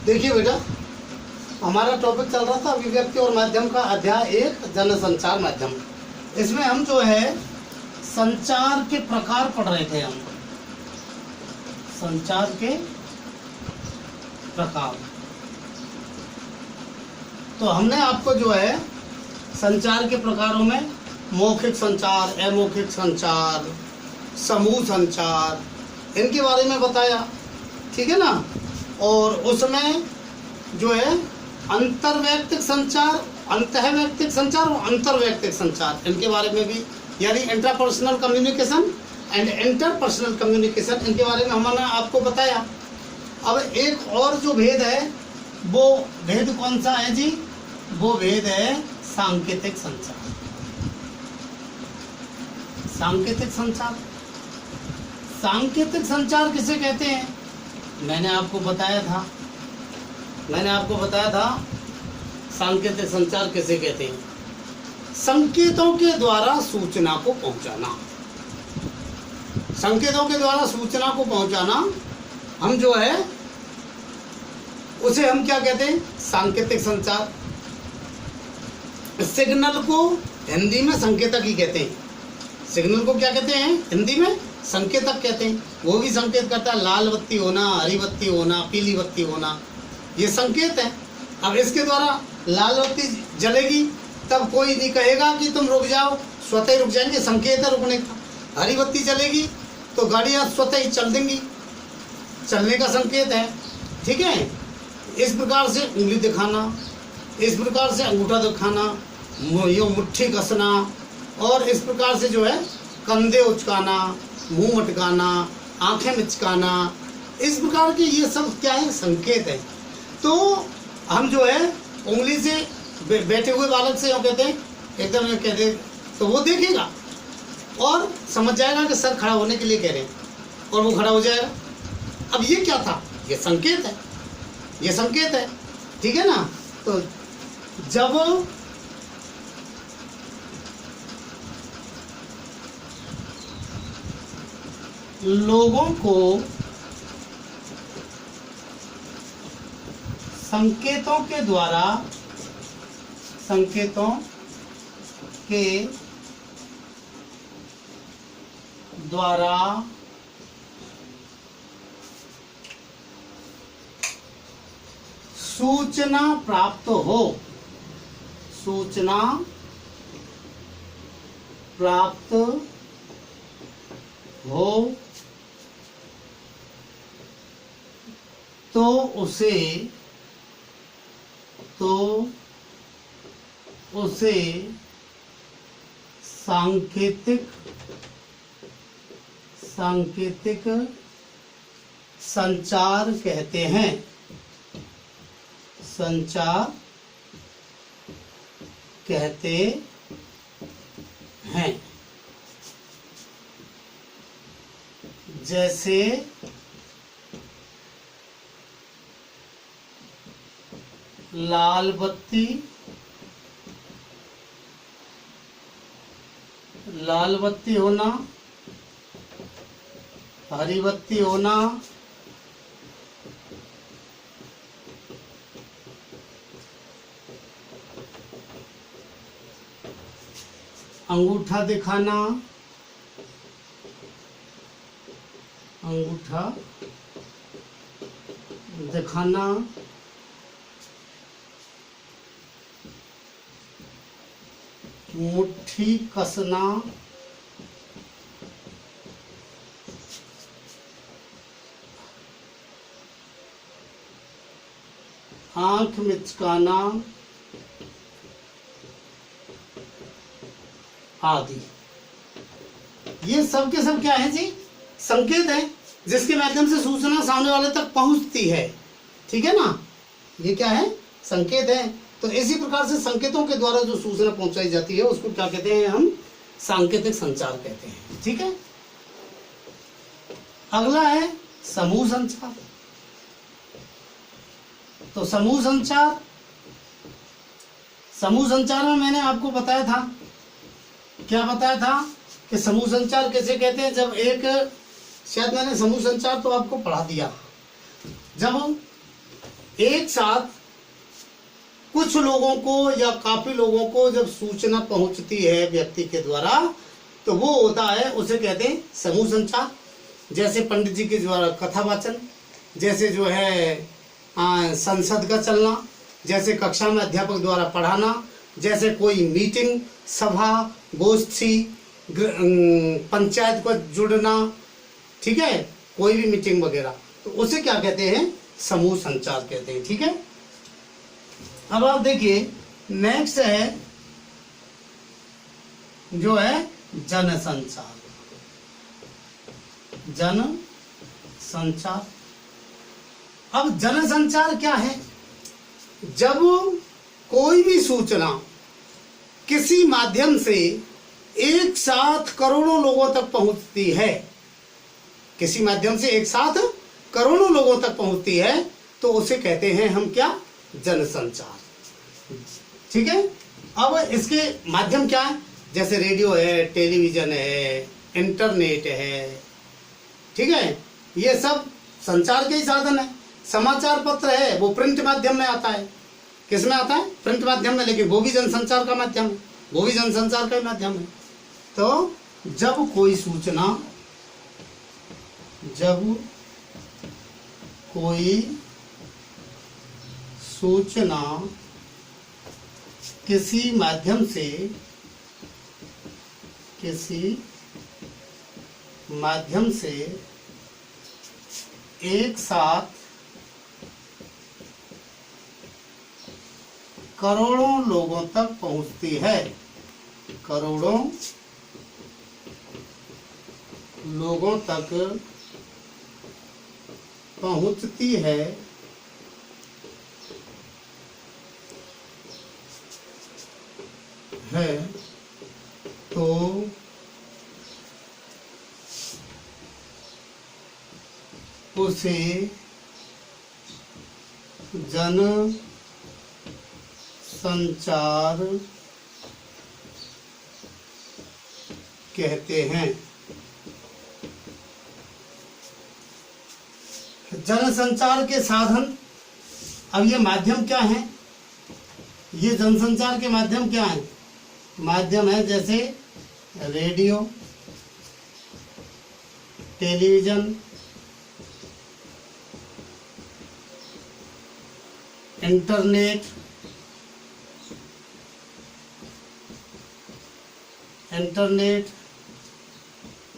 देखिए बेटा, हमारा टॉपिक चल रहा था अभिव्यक्ति और माध्यम का, अध्याय 1 जनसंचार माध्यम। इसमें हम जो है संचार के प्रकार पढ़ रहे थे। हम संचार के प्रकार, तो हमने आपको जो है संचार के प्रकारों में मौखिक संचार, अमौखिक संचार, समूह संचार, इनके बारे में बताया, ठीक है ना। और उसमें जो है अंतर्वैयक्तिक संचार, अंतःवैयक्तिक संचार और अंतर्वैयक्तिक संचार, इनके बारे में भी, यानी intrapersonal communication and interpersonal communication, इनके बारे में हमने आपको बताया। अब एक और जो भेद है, वो भेद कौन सा है जी? वो भेद है सांकेतिक संचार। सांकेतिक संचार, सांकेतिक संचार किसे कहते हैं? मैंने आपको बताया था सांकेतिक संचार किसे कहते हैं। संकेतों के द्वारा सूचना को पहुंचाना, संकेतों के द्वारा सूचना को पहुंचाना, हम जो है उसे हम क्या कहते हैं? सांकेतिक संचार। सिग्नल को हिंदी में संकेतक ही कहते हैं। सिग्नल को क्या कहते हैं? हिंदी में संकेतक कहते हैं। वो भी संकेत करता है, लाल बत्ती होना, हरी बत्ती होना, पीली बत्ती होना, ये संकेत है। अब इसके द्वारा लाल बत्ती जलेगी तब कोई नहीं कहेगा कि तुम रुक जाओ, स्वतः ही रुक जाएंगे, संकेत है रुकने का। हरी बत्ती जलेगी तो गाड़ियाँ स्वतः ही चल देंगी, चलने का संकेत है, ठीक है। इस प्रकार से उंगली दिखाना, इस प्रकार से अंगूठा दिखाना, यो मुट्ठी कसना, और इस प्रकार से जो है कंधे उचकाना, मुंह मटकाना, आंखें मिचकाना, इस प्रकार के ये सब क्या है? संकेत है। तो हम जो है उंगली से बैठे हुए बालक से कहते हैं, एकदम कहते हैं, तो वो देखेगा और समझ जाएगा कि सर खड़ा होने के लिए कह रहे हैं, और वो खड़ा हो जाएगा। अब ये क्या था? ये संकेत है, ये संकेत है, ठीक है ना। तो जब लोगों को संकेतों के द्वारा सूचना प्राप्त हो, सूचना प्राप्त हो तो उसे सांकेतिक संचार कहते हैं। संचार कहते हैं। जैसे लाल बत्ती होना, हरी बत्ती होना, अंगूठा दिखाना, अंगूठा दिखाना, मुट्ठी कसना, आंख मिचकाना आदि, ये सब के सब क्या है जी? संकेत है, जिसके माध्यम से सूचना सामने वाले तक पहुंचती है, ठीक है ना। ये क्या है? संकेत है। तो इसी प्रकार से संकेतों के द्वारा जो सूचना पहुंचाई जाती है उसको क्या कहते हैं? हम सांकेतिक संचार कहते हैं, ठीक है। अगला है समूह संचार। तो समूह संचार में मैंने आपको बताया था, क्या बताया था कि समूह संचार कैसे कहते हैं। जब एक, शायद मैंने समूह संचार तो आपको पढ़ा दिया, जब एक साथ कुछ लोगों को या काफी लोगों को जब सूचना पहुंचती है व्यक्ति के द्वारा, तो वो होता है, उसे कहते हैं समूह संचार। जैसे पंडित जी के द्वारा कथा वाचन, जैसे जो है संसद का चलना, जैसे कक्षा में अध्यापक द्वारा पढ़ाना, जैसे कोई मीटिंग, सभा, गोष्ठी, पंचायत को जुड़ना, ठीक है, कोई भी मीटिंग वगैरह, तो उसे क्या कहते हैं? समूह संचार कहते हैं। ठीक है, अब आप देखिए नेक्स्ट है जो है जन संचार। जन संचार, अब जन संचार क्या है? जब कोई भी सूचना किसी माध्यम से एक साथ करोड़ों लोगों तक पहुंचती है, किसी माध्यम से एक साथ करोड़ों लोगों तक पहुंचती है, तो उसे कहते हैं हम क्या? जनसंचार। ठीक है, अब इसके माध्यम क्या है? जैसे रेडियो है, टेलीविजन है, इंटरनेट है, ठीक है, ये सब संचार के ही साधन है। समाचार पत्र है, वो प्रिंट माध्यम में आता है। किस में आता है? प्रिंट माध्यम में, लेकिन वो भी जनसंचार का माध्यम है, वो भी जनसंचार का माध्यम है। तो जब कोई सूचना, जब कोई सूचना किसी माध्यम से, किसी माध्यम से एक साथ करोड़ों लोगों तक पहुंचती है, करोड़ों लोगों तक पहुंचती है, तो उसे जन संचार कहते हैं। जनसंचार के साधन, अब ये माध्यम क्या है? ये जनसंचार के माध्यम क्या है? माध्यम है जैसे रेडियो, टेलीविजन, इंटरनेट,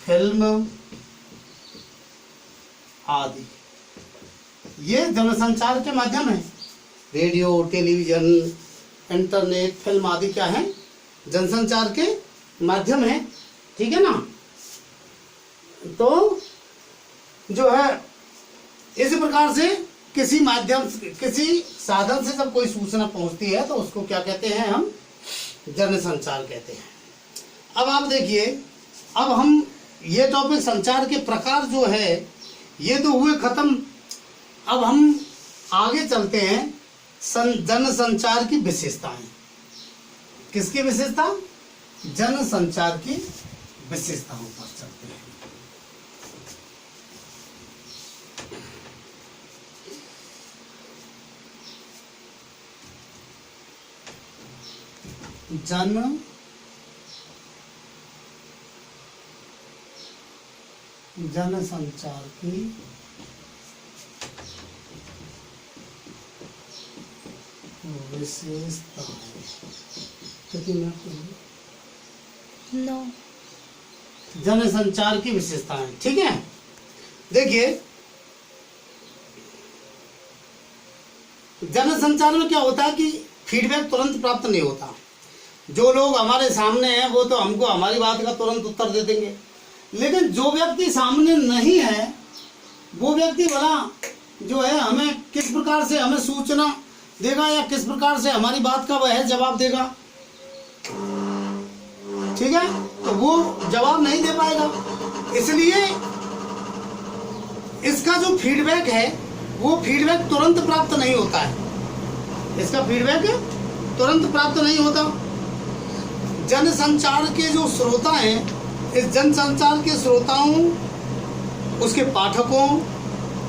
फिल्म आदि, ये जनसंचार के माध्यम है। रेडियो, टेलीविजन, इंटरनेट, फिल्म आदि क्या है? जनसंचार के माध्यम है। ठीक है ना? तो जो है इस प्रकार से किसी माध्यम, किसी साधन से जब कोई सूचना पहुंचती है तो उसको क्या कहते हैं? हम जनसंचार कहते हैं। अब आप देखिए, अब हम ये टॉपिक संचार के प्रकार जो है ये तो हुए खत्म। अब हम आगे चलते हैं जनसंचार की विशेषताएं। किसकी विशेषता? जनसंचार की विशेषताओं पर चलते हैं। जनसंचार की विशेषताएं। नो, जनसंचार की विशेषताएं। ठीक है, देखिए जनसंचार में क्या होता है कि फीडबैक तुरंत प्राप्त नहीं होता। जो लोग हमारे सामने हैं वो तो हमको हमारी बात का तुरंत उत्तर दे देंगे, लेकिन जो व्यक्ति सामने नहीं है वो व्यक्ति भला जो है हमें किस प्रकार से हमें सूचना देगा या किस प्रकार से हमारी बात का वह जवाब देगा। ठीक है, तो वो जवाब नहीं दे पाएगा। इसलिए इसका जो फीडबैक है वो फीडबैक तुरंत प्राप्त नहीं होता है। इसका फीडबैक तुरंत प्राप्त नहीं होता। जनसंचार के जो श्रोता हैं, इस जनसंचार के श्रोताओं, उसके पाठकों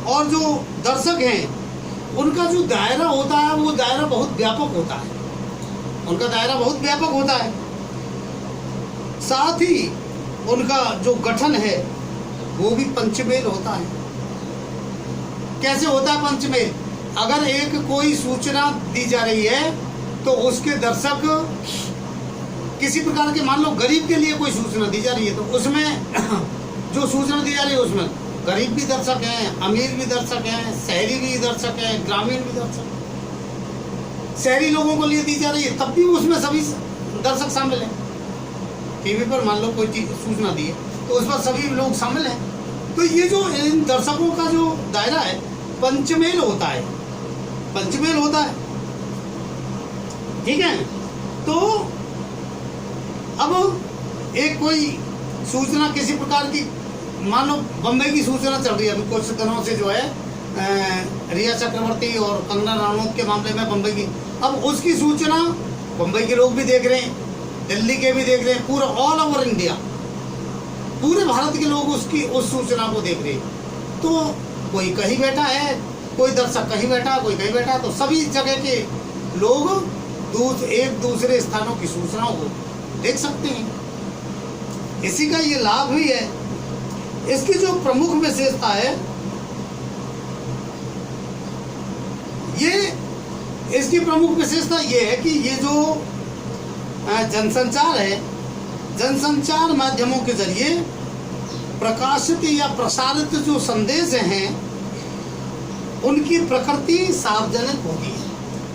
और जो दर्शक हैं, उनका जो दायरा होता है वो दायरा बहुत व्यापक होता है, उनका दायरा बहुत व्यापक होता है। साथ ही उनका जो गठन है वो भी पंचमेल होता है। कैसे होता है पंचमेल? अगर एक कोई सूचना दी जा रही है तो उसके दर्शक किसी प्रकार के, मान लो गरीब के लिए कोई सूचना दी जा रही है तो उसमें जो सूचना दी जा रही है उसमें गरीब भी दर्शक हैं, अमीर भी दर्शक हैं, शहरी भी दर्शक हैं, ग्रामीण भी दर्शक हैं। शहरी लोगों को लिए दी जा रही है तब भी उसमें सभी दर्शक शामिल हैं। टीवी पर मान लो कोई सूचना दी है तो उस पर सभी लोग शामिल हैं। तो ये जो इन दर्शकों का जो दायरा है पंचमेल होता है, पंचमेल होता है। ठीक है, तो अब एक कोई सूचना किसी प्रकार की, मान लो बम्बई की सूचना चल रही है अभी कुछ दिनों से, जो है रिया चक्रवर्ती और कंगना रनौत के मामले में बम्बई की, अब उसकी सूचना बम्बई के लोग भी देख रहे हैं, दिल्ली के भी देख रहे हैं, पूरा ऑल ओवर इंडिया, पूरे भारत के लोग उसकी उस सूचना को देख रहे हैं। तो कोई कहीं बैठा है, कोई दर्शक कहीं बैठा, कोई कहीं बैठा, तो सभी जगह के लोग एक दूसरे स्थानों की सूचनाओं को देख सकते हैं। इसी का ये लाभ भी है। इसकी जो प्रमुख विशेषता है, इसकी प्रमुख विशेषता ये है कि ये जो जनसंचार है, जनसंचार माध्यमों के जरिए प्रकाशित या प्रसारित जो संदेश हैं उनकी प्रकृति सार्वजनिक होती है।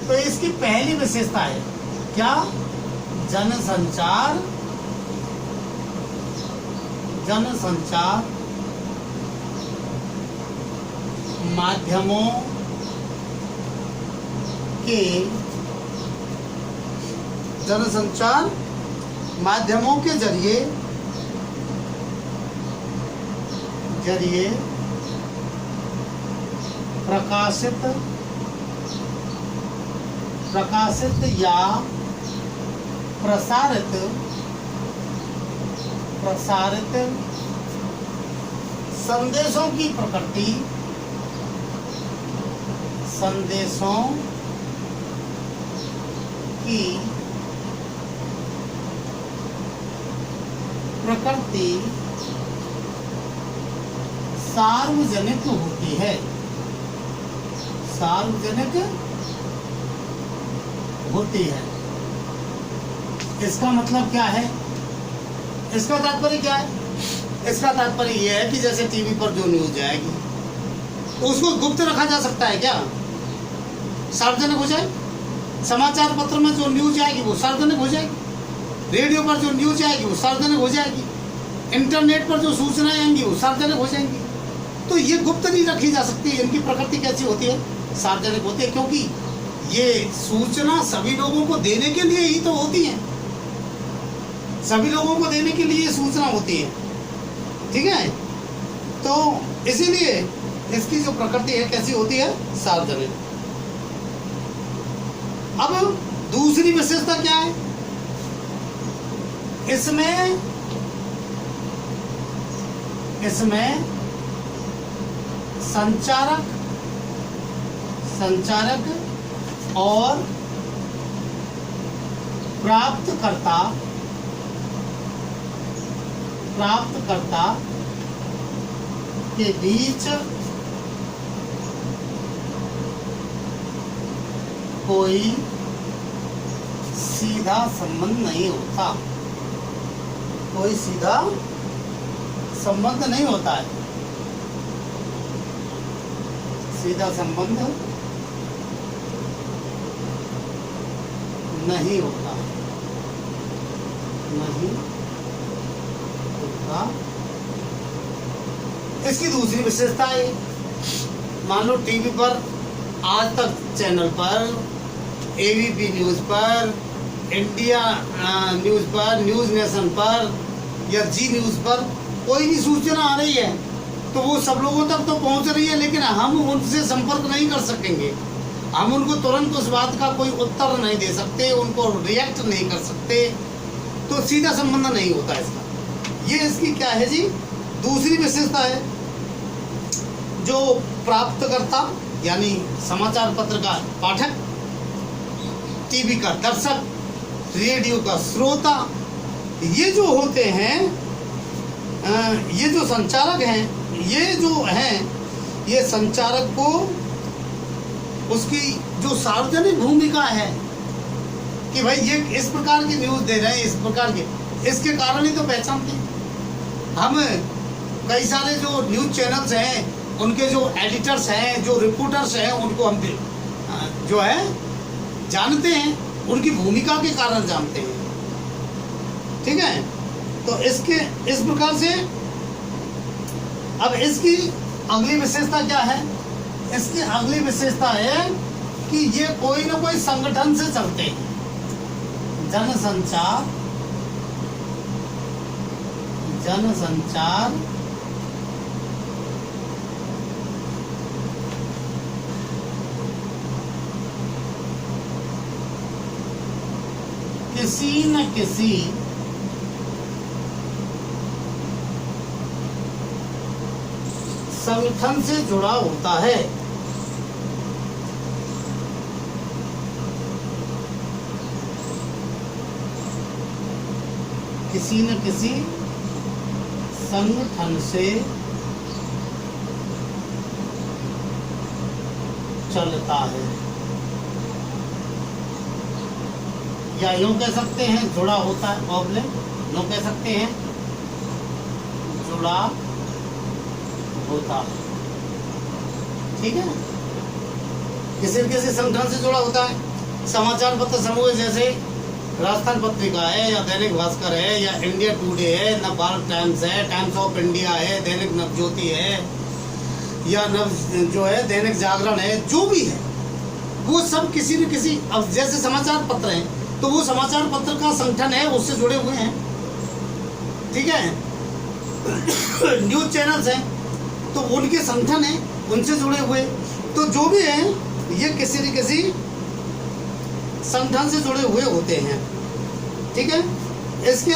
तो इसकी पहली विशेषता है क्या? जनसंचार माध्यमों के, जनसंचार माध्यमों के जरिए प्रकाशित या प्रसारित संदेशों की प्रकृति, संदेशों की प्रकृति सार्वजनिक होती है, सार्वजनिक होती है। इसका मतलब क्या है? इसका तात्पर्य क्या है? इसका तात्पर्य यह है कि जैसे टीवी पर जो न्यूज जाएगी उसको गुप्त रखा जा सकता है क्या? सार्वजनिक हो जाए। समाचार पत्र में जो न्यूज आएगी वो सार्वजनिक हो जाएगी, रेडियो पर जो न्यूज आएगी वो सार्वजनिक हो जाएगी, इंटरनेट पर जो सूचनाएं आएंगी वो सार्वजनिक हो जाएंगी। तो ये गुप्त नहीं रखी जा सकती। इनकी प्रकृति कैसी होती है? सार्वजनिक होती है, क्योंकि ये सूचना सभी लोगों को देने के लिए ही तो होती है, सभी लोगों को देने के लिए सूचना होती है। ठीक है, तो इसीलिए इसकी जो प्रकृति है कैसी होती है? सार्वजनिक। अब दूसरी विशेषता क्या है? इसमें संचारक और प्राप्तकर्ता के बीच कोई सीधा संबंध नहीं होता, कोई सीधा संबंध नहीं होता है, सीधा संबंध नहीं होता, नहीं होता। इसकी दूसरी विशेषता है, मान लो टीवी पर, आज तक चैनल पर, एबीपी न्यूज पर, इंडिया न्यूज पर, न्यूज नेशन पर या जी न्यूज पर कोई भी सूचना आ रही है तो वो सब लोगों तक तो पहुंच रही है, लेकिन हम उनसे संपर्क नहीं कर सकेंगे, हम उनको तुरंत उस बात का कोई उत्तर नहीं दे सकते, उनको रिएक्ट नहीं कर सकते, तो सीधा संबंध नहीं होता इसका। ये इसकी क्या है जी? दूसरी विशेषता है। जो प्राप्तकर्ता यानी समाचार पत्र का पाठक, टीवी का दर्शक, रेडियो का श्रोता, ये जो होते हैं, ये जो संचारक हैं, ये जो हैं, ये संचारक को उसकी जो सार्वजनिक भूमिका है कि भाई ये इस प्रकार की न्यूज़ दे रहे हैं, इस प्रकार के, इसके कारण ही तो पहचानते हैं हम। कई सारे जो न्यूज़ चैनल्स हैं, उनके जो एडिटर्स हैं, जो रिपोर्टर्स हैं, उनको हम जो है जानते हैं, उनकी भूमिका के कारण जानते हैं। ठीक है, तो इसके इस प्रकार से अब इसकी अगली विशेषता क्या है? इसकी अगली विशेषता है कि ये कोई ना कोई संगठन से चलते हैं। जनसंचार, जनसंचार किसी न किसी संगठन से जुड़ा होता है। किसी न किसी संगठन से चलता है, या यूं कह सकते हैं जुड़ा होता है, ऑब्लिक यूं कह सकते हैं जुड़ा होता है। ठीक है, किसी न किसी संगठन से जुड़ा होता है। समाचार पत्र समूह जैसे राजस्थान पत्रिका है, या दैनिक भास्कर है, या इंडिया टुडे है, नवभारत टाइम्स है, टाइम्स ऑफ इंडिया है, दैनिक नवज्योति है, या नव जो है दैनिक जागरण है, जो भी है वो सब किसी न किसी, अब जैसे समाचार पत्र हैं तो वो समाचार पत्र का संगठन है, उससे जुड़े हुए हैं। ठीक है, न्यूज चैनल्स हैं तो उनके संगठन है, उनसे जुड़े हुए। तो जो भी हैं ये किसी न किसी संगठन से जुड़े हुए होते हैं। ठीक है, इसके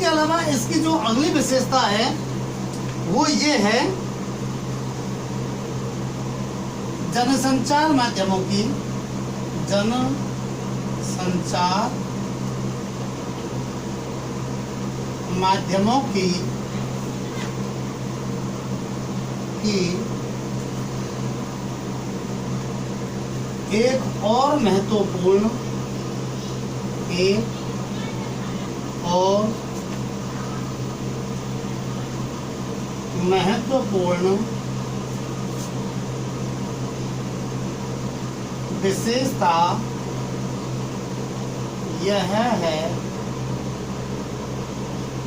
अलावा इसकी जो अगली विशेषता है वो ये है, जनसंचार माध्यमों की, जनसंचार माध्यमों की एक और महत्वपूर्ण विशेषता यह है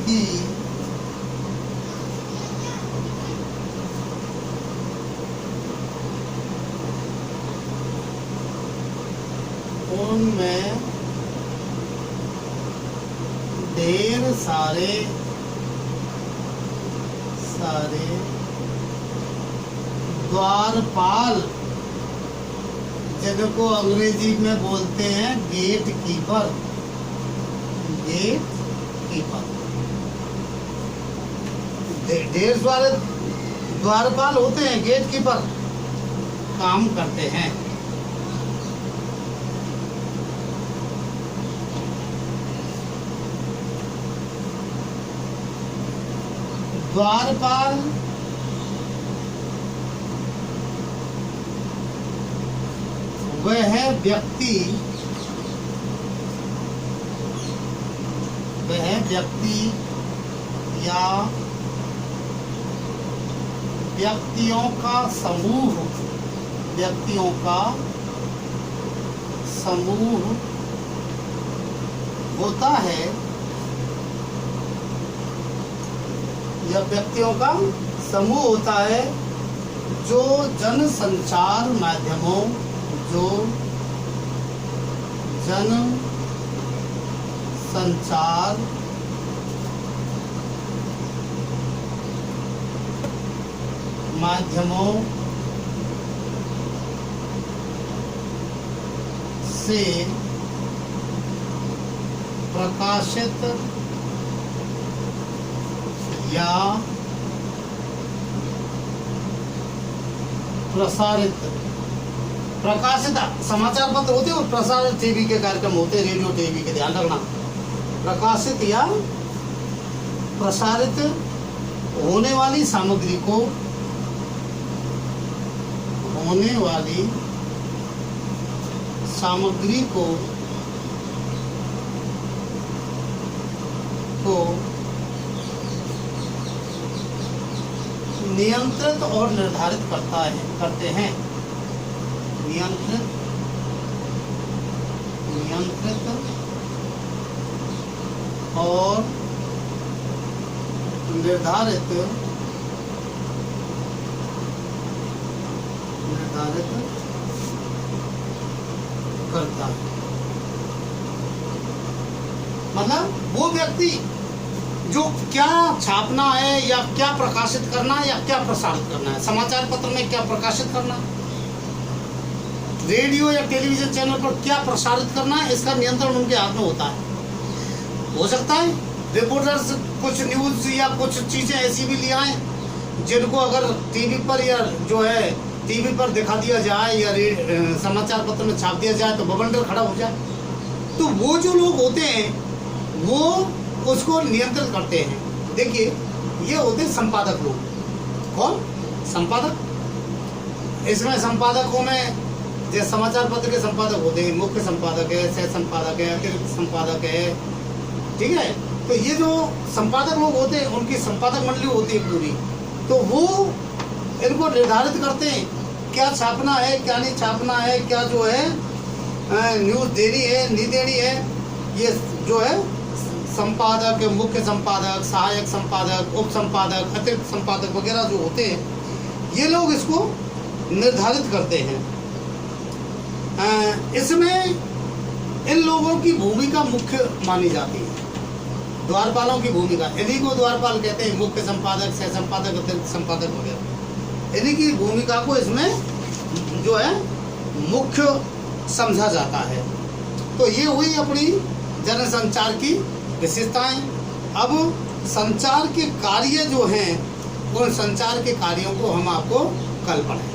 कि उनमें ढेर सारे द्वारपाल, जिनको अंग्रेजी में बोलते हैं गेट कीपर, ढेर सारे द्वारपाल होते हैं, गेट कीपर काम करते हैं। द्वारपाल वह व्यक्ति या व्यक्तियों का समूह होता है, या व्यक्तियों का समूह होता है जो जनसंचार माध्यमों, से प्रकाशित या प्रसारित, प्रकाशित समाचार पत्र होते हैं और प्रसारित टीवी के कार्यक्रम होते हैं, रेडियो टीवी के, ध्यान रखना। प्रकाशित या प्रसारित होने वाली सामग्री को, होने वाली सामग्री को नियंत्रित और निर्धारित करते हैं। नियंत्रित और निर्धारित करता है। मतलब वो व्यक्ति जो क्या छापना है या क्या प्रकाशित करना है या क्या प्रसारित करना है, समाचार पत्र में क्या प्रकाशित करना है, रेडियो या टेलीविजन चैनल पर क्या प्रसारित करना है, इसका नियंत्रण उनके हाथ में होता है। हो सकता है रिपोर्टर्स कुछ न्यूज या कुछ चीजें ऐसी भी ले आए जिनको अगर टीवी पर या जो है टीवी पर दिखा दिया जाए या समाचार पत्र में छाप दिया जाए तो बवंडर खड़ा हो जाए। तो वो जो लोग होते हैं वो उसको नियंत्रित करते हैं। देखिए ये होते हैं संपादक लोग। कौन? संपादक। इसमें संपादकों में जैसे समाचार पत्र के संपादक होते हैं, मुख्य संपादक है, सह संपादक है, अतिरिक्त संपादक है, ठीक है। तो ये जो संपादक लोग होते हैं उनकी संपादक मंडली होती है पूरी, तो वो इनको निर्धारित करते हैं क्या छापना है, क्या नहीं छापना है, क्या जो है न्यूज़ देनी है, नहीं देनी है। ये जो है संपादक, मुख्य संपादक, सहायक संपादक, उप संपादक, अतिरिक्त संपादक वगैरह जो होते हैं ये लोग इसको निर्धारित करते हैं। इसमें इन लोगों की भूमिका मुख्य मानी जाती है, द्वारपालों की भूमिका। इन्हीं को द्वारपाल कहते हैं, मुख्य संपादक, सह संपादक, अतिरिक्त संपादक वगैरह। इन्हीं की भूमिका को इसमें जो है मुख्य समझा जाता है। तो ये हुई अपनी जनसंचार की विशेषताएं। अब संचार के कार्य जो हैं उन संचार के कार्यों को हम आपको कल पढ़ाएं।